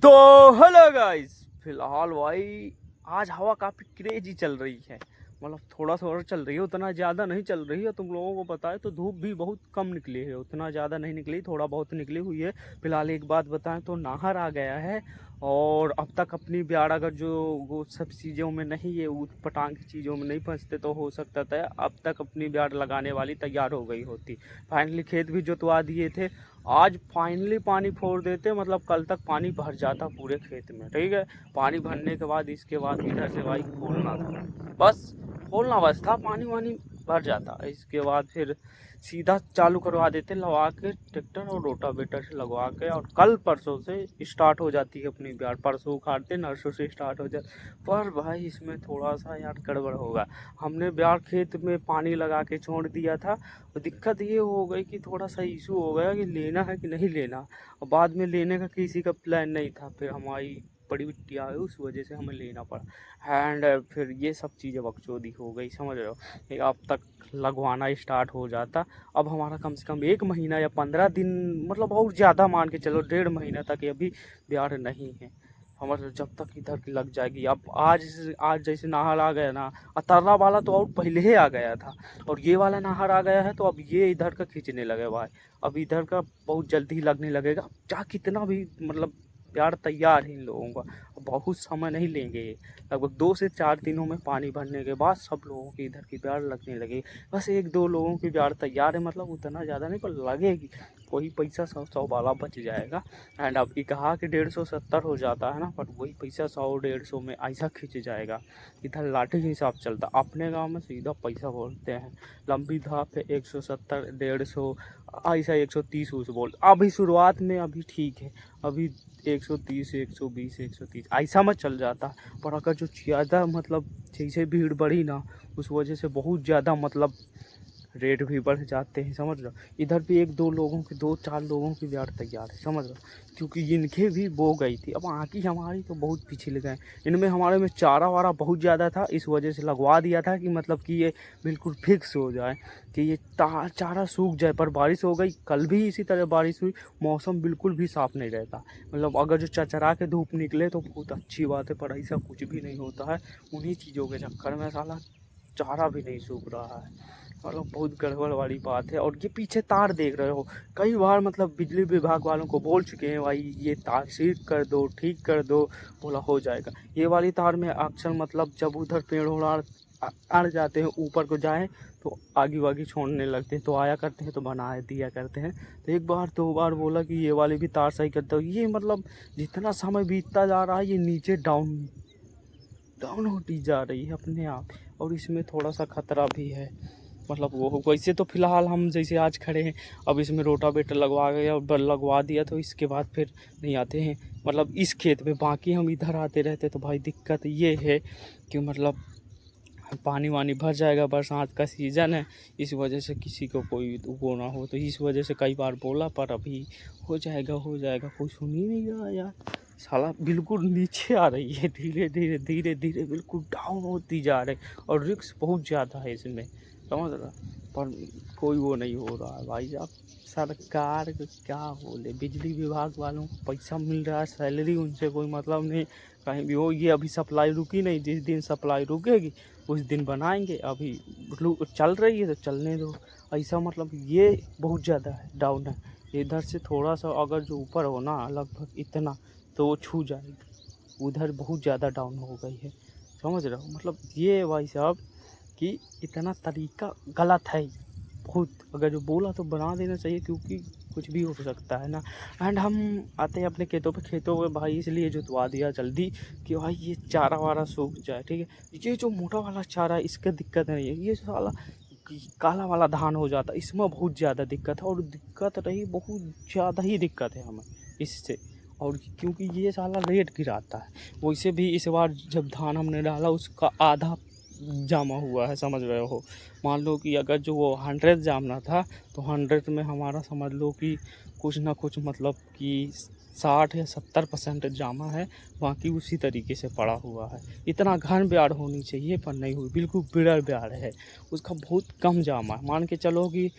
तो hello guys, फिलहाल भाई आज हवा काफ़ी क्रेजी चल रही है। मतलब थोड़ा थोड़ा चल रही है, उतना ज़्यादा नहीं चल रही है। तुम लोगों को पता है तो धूप भी बहुत कम निकली है, उतना ज़्यादा नहीं निकली, थोड़ा बहुत निकली हुई है। फिलहाल एक बात बताएं तो नाहर आ गया है। और अब तक अपनी ब्याड़ अगर जो वो सब चीज़ों में नहीं, ये ऊट पटांग की चीज़ों में नहीं फंसते तो हो सकता था अब तक अपनी ब्याड़ लगाने वाली तैयार हो गई होती। फाइनली खेत भी जोतवा दिए थे, आज फाइनली पानी फोड़ देते, मतलब कल तक पानी भर जाता पूरे खेत में। ठीक है, पानी भरने के बाद इसके बाद इधर से भाई खोलना था, बस खोलना बस था, पानी वानी भर जाता। इसके बाद फिर सीधा चालू करवा देते लगा के ट्रैक्टर और रोटावेटर से लगवा के, और कल परसों से स्टार्ट हो जाती है अपनी ब्याड़। परसों उखाड़ते, नरसों से स्टार्ट हो जाए। पर भाई इसमें थोड़ा सा यार गड़बड़ होगा। हमने ब्याड़ खेत में पानी लगा के छोड़ दिया था, तो दिक्कत ये हो गई कि थोड़ा सा इशू हो गया कि लेना है कि नहीं लेना। और बाद में लेने का किसी का प्लान नहीं था, फिर हमारी बड़ी बिटिया आई, उस वजह से हमें लेना पड़ा। एंड फिर ये सब चीज़ें बकचोदी हो गई, समझ रहे हो। अब तक लगवाना स्टार्ट हो जाता। अब हमारा कम से कम 1 महीना या 15 दिन, मतलब बहुत ज़्यादा मान के चलो 1.5 महीना तक अभी ब्याड़ नहीं है हमारे, जब तक इधर की लग जाएगी। अब आज आज जैसे नाहर आ गया ना, अतर्रा वाला तो और पहले ही आ गया था, और ये वाला नाहर आ गया है, तो अब ये इधर का खींचने लगे भाई। अब इधर का बहुत जल्दी ही लगने लगेगा, चाहे कितना भी मतलब प्यार तैयार है इन लोगों का। बहुत समय नहीं लेंगे ये, लगभग 2 से 4 दिनों में पानी भरने के बाद सब लोगों की इधर की प्यार लगने लगेगी। बस 1-2 लोगों की प्यार तैयार है, मतलब उतना ज़्यादा नहीं पर लगेगी। वही पैसा 100 वाला बच जाएगा। एंड अब ये कहा कि 150-70 हो जाता है ना, पर वही पैसा 100-150 में ऐसा खींच जाएगा। इधर लाठी के हिसाब चलता, अपने गांव में सीधा पैसा बोलते हैं। लंबी धाप पे 170, 150, ऐसा 130 उस बोल। अभी शुरुआत में अभी ठीक है, अभी 130, 120, 130 ऐसा में चल जाता। पर अगर जो ज़्यादा मतलब जैसे भीड़ बढ़ी ना, उस वजह से बहुत ज़्यादा मतलब रेट भी बढ़ जाते हैं, समझ रहे हो। इधर भी 1-2 लोगों की, 2-4 लोगों की ब्याड़ तैयार है, समझ रहे हो, क्योंकि इनके भी बो गई थी। अब आँकी हमारी तो बहुत पिछले गए। इनमें हमारे में चारा वारा बहुत ज़्यादा था, इस वजह से लगवा दिया था कि मतलब कि ये बिल्कुल फिक्स हो जाए कि ये चारा सूख जाए। पर बारिश हो गई, कल भी इसी तरह बारिश हुई, मौसम बिल्कुल भी साफ़ नहीं रहता। मतलब अगर जो चरचरा के धूप निकले तो बहुत अच्छी बात है, पर ऐसा कुछ भी नहीं होता है। उन्हीं चीज़ों के चक्कर में साला चारा भी नहीं सूख रहा है, मतलब बहुत गड़बड़ वाली बात है। और ये पीछे तार देख रहे हो, कई बार मतलब बिजली विभाग वालों को बोल चुके हैं भाई ये तार ठीक कर दो, ठीक कर दो, बोला हो जाएगा। ये वाली तार में अक्सर मतलब जब उधर पेड़ उड़ अड़ जाते हैं ऊपर को जाएं, तो आगे वागी छोड़ने लगते हैं, तो आया करते हैं तो बना दिया करते हैं। तो 1 बार 2 बार बोला कि ये वाली भी तार सही कर दो। ये मतलब जितना समय बीतता जा रहा है ये नीचे डाउन डाउन होती जा रही है अपने आप, और इसमें थोड़ा सा खतरा भी है। मतलब वो वैसे तो फिलहाल हम जैसे आज खड़े हैं, अब इसमें रोटावेटर लगवा गया और लगवा दिया, तो इसके बाद फिर नहीं आते हैं मतलब इस खेत में। बाकी हम इधर आते रहते तो भाई दिक्कत ये है कि मतलब पानी वानी भर जाएगा, बरसात का सीज़न है, इस वजह से किसी को कोई वो ना हो, तो इस वजह से कई बार बोला, पर अभी हो जाएगा हो जाएगा, कोई सुन ही नहीं रहा यार। साला बिल्कुल नीचे आ रही है, धीरे धीरे धीरे धीरे बिल्कुल डाउन होती जा रही, और रिस्क बहुत ज़्यादा है इसमें, समझ रहा। पर कोई वो नहीं हो रहा है भाई साहब। सरकार को क्या बोले, बिजली विभाग वालों को पैसा मिल रहा है, सैलरी, उनसे कोई मतलब नहीं कहीं भी हो। ये अभी सप्लाई रुकी नहीं, जिस दिन सप्लाई रुकेगी उस दिन बनाएंगे। अभी चल रही है तो चलने दो, ऐसा मतलब ये बहुत ज़्यादा है, डाउन है। इधर से थोड़ा सा अगर जो ऊपर हो ना, लगभग इतना, तो वो छू जाएगी, उधर बहुत ज़्यादा डाउन हो गई है, समझ रहे हो। मतलब ये भाई साहब कि इतना तरीका गलत है बहुत। अगर जो बोला तो बना देना चाहिए, क्योंकि कुछ भी हो सकता है ना। एंड हम आते हैं अपने खेतों में भाई, इसलिए जुतवा दिया जल्दी कि भाई ये चारा वारा सूख जाए, ठीक है। ये जो मोटा वाला चारा है इसका दिक्कत नहीं है, ये साला काला वाला धान हो जाता है, इसमें बहुत ज़्यादा दिक्कत है। और दिक्कत रही, बहुत ज़्यादा ही दिक्कत है हमें इससे। और क्योंकि ये साला रेट गिराता है, वैसे भी इस बार जब धान हमने डाला उसका आधा जामा हुआ है, समझ रहे हो। मान लो कि अगर जो वो 100 जामना था, तो 100 में हमारा समझ लो कि कुछ ना कुछ मतलब कि 60 या 70% जामा है, बाकी उसी तरीके से पड़ा हुआ है। इतना घन ब्याड़ होनी चाहिए पर नहीं हुई, बिल्कुल बिड़र ब्याड़ है, उसका बहुत कम जामा है। मान के चलो कि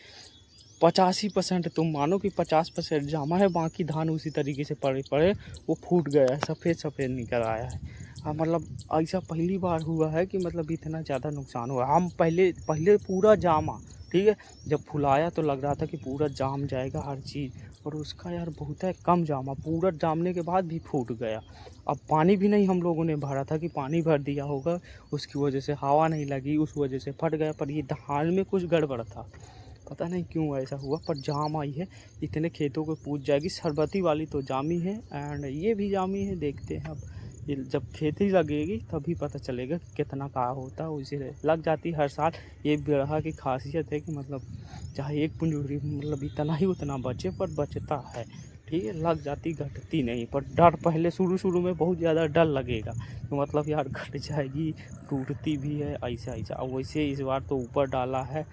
85% तुम मानो कि 50% जामा है, बाकी धान उसी तरीके से पड़े पड़े वो फूट गया है, सफ़ेद सफ़ेद निकल आया है। हाँ मतलब ऐसा पहली बार हुआ है कि मतलब इतना ज़्यादा नुकसान हुआ। हम पहले पहले पूरा जामा, ठीक है, जब फुलाया तो लग रहा था कि पूरा जाम जाएगा हर चीज़, और उसका यार बहुत है कम जामा, पूरा जामने के बाद भी फूट गया। अब पानी भी नहीं हम लोगों ने भरा था कि पानी भर दिया होगा, उसकी वजह से हवा नहीं लगी, उस वजह से फट गया। पर ये धान में कुछ गड़बड़ था, पता नहीं क्यों ऐसा हुआ, पर जाम आई है, इतने खेतों को पूज जाएगी। शरबती वाली तो जामी है एंड ये भी जामी है, देखते हैं अब ये जब खेती लगेगी तभी पता चलेगा कि कितना का होता है। उसी से लग जाती हर साल। ये बिरहा की खासियत है कि मतलब चाहे एक पुंजूरी मतलब इतना ही उतना बचे, पर बचता है, ठीक है, लग जाती घटती नहीं। पर डर पहले शुरू शुरू में बहुत ज़्यादा डर लगेगा तो मतलब यार घट जाएगी, टूटती भी है, ऐसा ऐसा। अब वैसे इस बार तो ऊपर डाला है,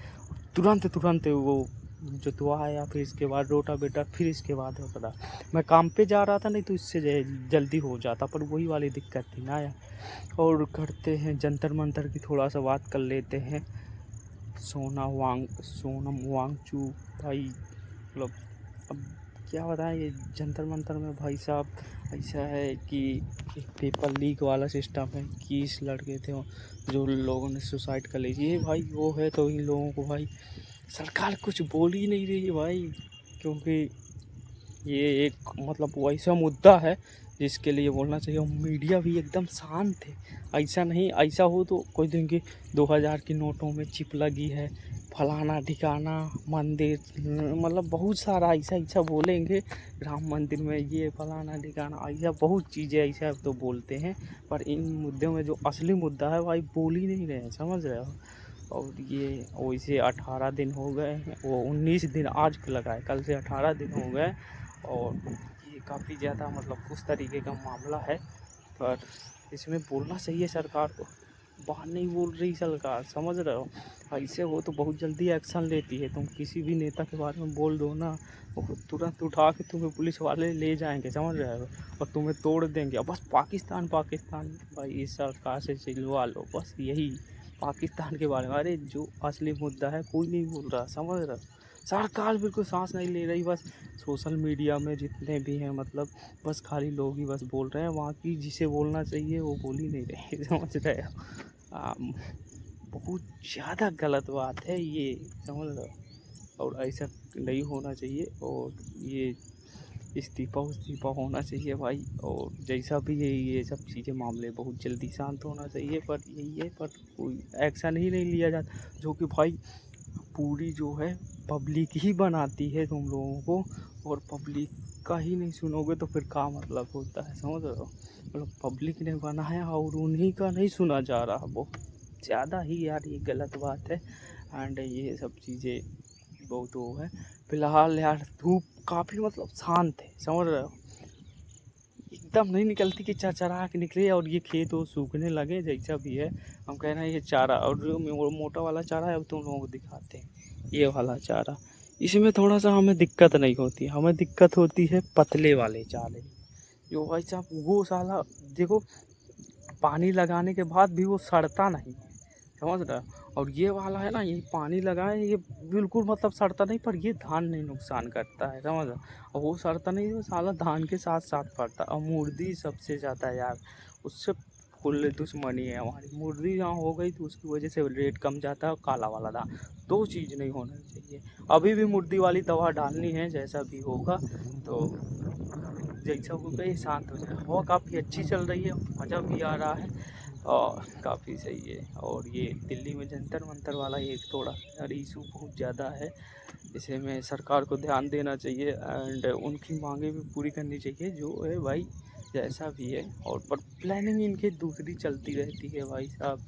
तुरंत तुरंत वो जोतवाया, फिर इसके बाद रोटावेटर, फिर इसके बाद पता मैं काम पे जा रहा था, नहीं तो इससे जल्दी हो जाता, पर वही वाली दिक्कत थी ना यार। और करते हैं जंतर मंतर की थोड़ा सा बात कर लेते हैं। सोनम वांगचू भाई, मतलब अब क्या बताएं, ये जंतर मंतर में भाई साहब ऐसा है कि एक पेपर लीक वाला सिस्टम है कि इस लड़के थे जो लोगों ने सुसाइड कर ली। ये भाई वो है तो इन लोगों को भाई सरकार कुछ बोल ही नहीं रही है भाई, क्योंकि ये एक मतलब वैसा मुद्दा है जिसके लिए बोलना चाहिए। मीडिया भी एकदम शांत है, ऐसा नहीं, ऐसा हो तो कोई देंगे 2000 की नोटों में चिप लगी है, फलाना ठिकाना मंदिर, मतलब बहुत सारा ऐसा ऐसा बोलेंगे, राम मंदिर में ये फलाना ठिकाना, ऐसा बहुत चीज़ें ऐसा तो बोलते हैं। पर इन मुद्दों में जो असली मुद्दा है भाई बोल ही नहीं रहे हैं, समझ रहे हो। और ये वैसे 18 दिन हो गए हैं, वो 19 दिन आज लगा है, कल से 18 दिन हो गए। और ये काफ़ी ज़्यादा मतलब उस तरीके का मामला है, पर इसमें बोलना चाहिए सरकार को, बाहर नहीं बोल रही सरकार, समझ रहे हो। ऐसे हो तो बहुत जल्दी एक्शन लेती है। तुम किसी भी नेता के बारे में बोल दो ना, वो तुरंत उठा के तुम्हें पुलिस वाले ले जाएंगे, समझ रहे हो, और तुम्हें तोड़ देंगे। अब बस पाकिस्तान पाकिस्तान भाई इस सरकार से चिलवा लो, बस यही पाकिस्तान के बारे में। अरे जो असली मुद्दा है कोई नहीं बोल रहा, समझ रहे हो। सरकार बिल्कुल सांस नहीं ले रही, बस सोशल मीडिया में जितने भी हैं मतलब बस खाली लोग ही बस बोल रहे हैं, वहाँ की जिसे बोलना चाहिए वो बोल ही नहीं रहे समझ रहे हो। बहुत ज़्यादा गलत बात है ये, समझ रहे हो। और ऐसा नहीं होना चाहिए, और ये इस्तीफ़ा होना चाहिए भाई। और जैसा भी है ये सब चीज़ें मामले बहुत जल्दी शांत होना चाहिए, पर यही है, पर कोई एक्शन ही नहीं लिया जाता। जो कि भाई पूरी जो है पब्लिक ही बनाती है तुम लोगों को, और पब्लिक का ही नहीं सुनोगे तो फिर क्या मतलब होता है, समझ रहे हो। मतलब पब्लिक ने बनाया और उन्हीं का नहीं सुना जा रहा, बहुत ज़्यादा ही यार ये गलत बात है। एंड ये सब चीज़ें बहुत वो है। फिलहाल यार धूप काफ़ी मतलब शांत है, समझ रहे हो, एकदम नहीं निकलती कि चरचरा के निकले और ये खेत वो सूखने लगे, जैसा भी है। हम कह रहे हैं ये चारा, और जो मोटा वाला चारा है अब तुम लोगों को दिखाते हैं, ये वाला चारा, इसमें थोड़ा सा हमें दिक्कत नहीं होती, हमें दिक्कत होती है पतले वाले चारे, जो भाई साहब वो साला देखो पानी लगाने के बाद भी वो सड़ता नहीं है, समझ रहे हो। और ये वाला है ना, ये पानी लगाए ये बिल्कुल मतलब सड़ता नहीं, पर ये धान नहीं नुकसान करता है, समझ रहे हो। और वो सड़ता नहीं, वो साला धान के साथ साथ फटता। और मुर्दी सबसे ज़्यादा यार उससे फुल दुश्मनी है हमारी। मुर्दी जहाँ हो गई तो उसकी वजह से रेट कम जाता है, और काला वाला धान, दो चीज़ नहीं होना चाहिए। अभी भी मुर्दी वाली दवा डालनी है, जैसा भी होगा तो जैसा होगा ये शांत हो जाए। हवा काफ़ी अच्छी चल रही है, मज़ा भी आ रहा है और काफ़ी सही है। और ये दिल्ली में जंतर मंतर वाला एक थोड़ा यार इशू बहुत ज़्यादा है, इसे में सरकार को ध्यान देना चाहिए एंड उनकी मांगे भी पूरी करनी चाहिए, जो है भाई जैसा भी है। और पर प्लानिंग इनकी दूसरी चलती रहती है भाई साहब।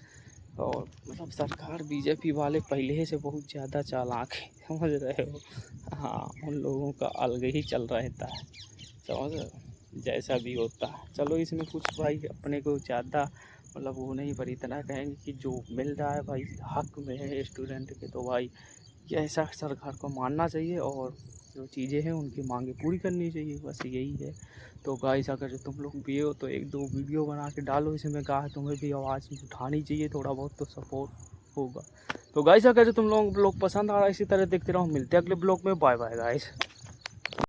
और मतलब सरकार बीजेपी वाले पहले से बहुत ज़्यादा चालाक है, समझ रहे हो। हाँ उन लोगों का अलग ही चल रहता है, समझ रहे हो, जैसा भी होता है। चलो इसमें कुछ भाई अपने को ज़्यादा मतलब वो नहीं, पर इतना कहेंगे कि जो मिल रहा है भाई हक में है स्टूडेंट के, तो भाई ये ऐसा सरकार को मानना चाहिए, और जो चीज़ें हैं उनकी मांगे पूरी करनी चाहिए, बस यही है। तो गाइस अगर जो तुम लोग भी हो तो एक दो वीडियो बना के डालो इसमें, कहा तुम्हें भी आवाज़ उठानी चाहिए, थोड़ा बहुत तो सपोर्ट होगा। तो गाइस अगर तुम लोगों को ब्लॉग पसंद आ रहा है इसी तरह देखते रहो, मिलते हैं अगले ब्लॉग में। Bye bye guys.